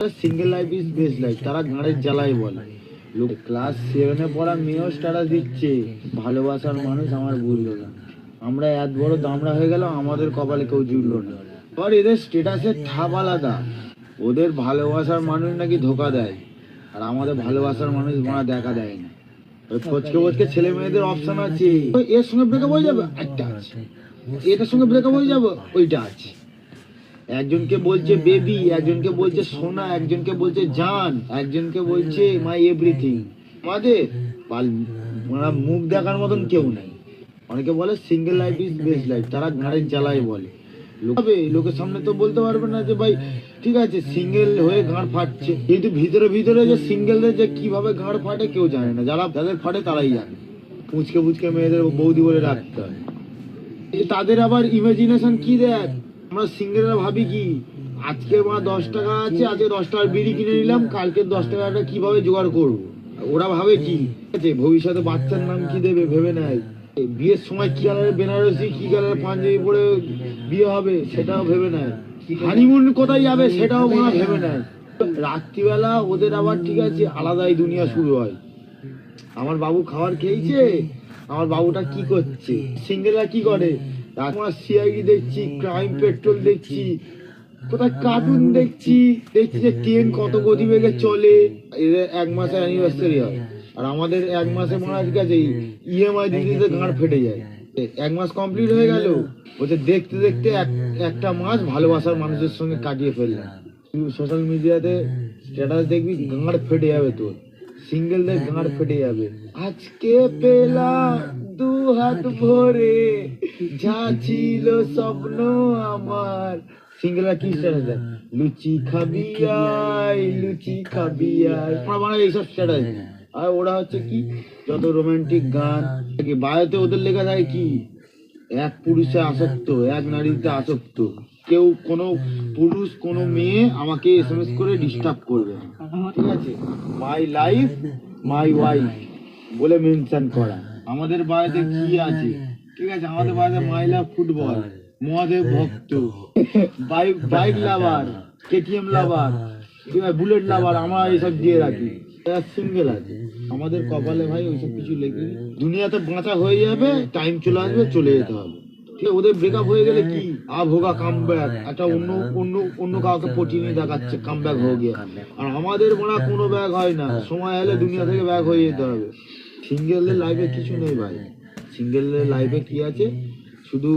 Single life is best life, তারা গাঁড়ের জ্বালাই বলে। লোক ক্লাস 7-এ পড়া মেয়েও স্ট্যাটাস দিচ্ছে, ভালোবাসার মানুষ আমার বুঝলো না। আমরা এত বড় দামড়া হয়ে গেল, আমাদের কপালে কেউ জুড়লো না। আর এদের স্ট্যাটাসের ঠাপ আলাদা। ওদের ভালোবাসার মানুষ নাকি ধোকা দেয়, আর আমাদের ভালোবাসার মানুষ মারা দেখা দেয় না। ফচকে ফচকে ছেলে মেয়েদের অপশন আছে, এর সঙ্গে ব্রেকআপ হয়ে যাবে একটা আছে, এটার সঙ্গে ব্রেকআপ হয়ে যাবে ওইটা আছে। একজনকে বলছে বেবি, একজনকে বলছে সোনা, একজনকে বলছে জান, একজনকে বলছে মাই এভরিথিং। আমাদের মুখ দেখার মতন কেউ নাই। অনেকে বলে single life is best life, তারা গাঁড়ের জ্বালাই বলে। লোকের সামনে তো বলতে পারবে না যে ভাই ঠিক আছে সিঙ্গেল হয়ে গাঁড় ফাটছে, কিন্তু ভিতরে ভিতরে যে সিঙ্গেলদের যে কিভাবে গাঁড় ফাটে কেউ জানে না। যাদের ফাটে তারাই জানে। পুচকে পুচকে মেয়েদের বৌদি বলে রাখতে হয়। তাদের আবার ইমাজিনেশন কি দেখ, আমরা সিঙ্গেলরা ভাবি কি আজকে আমার 10 টাকা আছে, আজকে 10 টাকার বিড়ি কিনে নিলাম, কালকে 10 টাকাটা কিভাবে জোগাড় করবো। ওরা ভাবে কি আছে ভবিষ্যতে বাচ্চার নাম কি দেবে ভেবে নেয়, বিয়ের সময় কি কালারের বেনারসি কি কালারের পাঞ্জাবি পরে বিয়ে হবে সেটাও ভেবে নেয়, হানিমুন কোথায় যাবে সেটাও মা ভেবে নেয়। রাত্রিবেলা ওদের আবার ঠিক আছে আলাদাই দুনিয়া শুরু হয়। আমার বাবু খাবার খেয়েছে, আমার বাবুটা কি করছে। সিঙ্গেলরা কি করে, আমার সিআইডি দেখছি, ক্রাইম পেট্রোল দেখছি, কোথায় কার্টুন দেখছি যে ট্রেন কত গতিবেগে চলে। এদের 1 মাসের অ্যানিভার্সারি হয়, আর আমাদের 1 মাসে মারা ঠিক আছে ইএমআই দিতে গাঁড় ফেটে যায়। 1 মাস কমপ্লিট হয়ে গেল, ওদের দেখতে দেখতে একটা মাস ভালোবাসার মানুষের সঙ্গে কাটিয়ে ফেললাম। সোশ্যাল মিডিয়াতে স্ট্যাটাস দেখবি গাঁড় ফেটে যাবে তোর, সিঙ্গেলদের গাঁড় ফেটে যাবে। আজকে পেলাম 2 হাত ভরে যা ছিল স্বপ্ন আমার। সিঙ্গেলরা কি স্ট্যাটাস দেয়, লুচি খাবি আয়, লুচি খাবি আয়, মানে এইসব স্ট্যাটাস। আর ওরা হচ্ছে কি যত রোমান্টিক গান বায়োতে ওদের লেখা থাকে কি এক পুরুষে আসক্ত, এক নারীতে আসক্ত। কেউ কোনো পুরুষ কোনো মেয়ে আমাকে এসএমএস করে ডিস্টার্ব করবে, ঠিক আছে, মাই লাইফ মাই ওয়াইফ বলে মেনশন করা। আমাদের বাড়িতে কি আছে, ঠিক আছে, আমাদের বাড়িতে মাই লাভ ফুটবল, মহাদেব ভক্ত, বাইক লাভার, কেটিএম লাভার, ঠিক আছে, বুলেট লাভার, আমরা এইসব দিয়ে রাখি। সিঙ্গেল আছে আমাদের কপালে ভাই, ওইসব কিছু লেগে দুনিয়াতে বাঁচা হয়ে যাবে, টাইম চলে আসবে, চলে যেতে হবে। ওদের ব্রেকআপ হয়ে গেলে কি ভোগা কামব্যাক, একটা অন্য কাউকে পটিয়ে নিয়ে দেখাচ্ছে কামব্যাক হয়ে গিয়ে। আর আমাদের মনে কোনো ব্যাগ হয় না, সময় এলে দুনিয়া থেকে ব্যাগ হয়ে যেতে হবে। সিঙ্গেলদের লাইফে কিছু নেই ভাই, সিঙ্গেলদের লাইফে কি আছে শুধু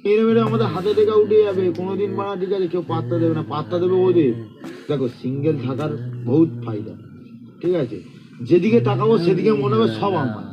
মেরে মেরে আমাদের হাতে থেকে উঠে যাবে কোনোদিন মারা, ঠিক আছে, কেউ পাত্তা দেবে না, পাত্তা দেবে ওদের। দেখো সিঙ্গেল থাকার বহুত ফায়দা, ঠিক আছে, যেদিকে তাকাবো সেদিকে মনে হবে সব আমার।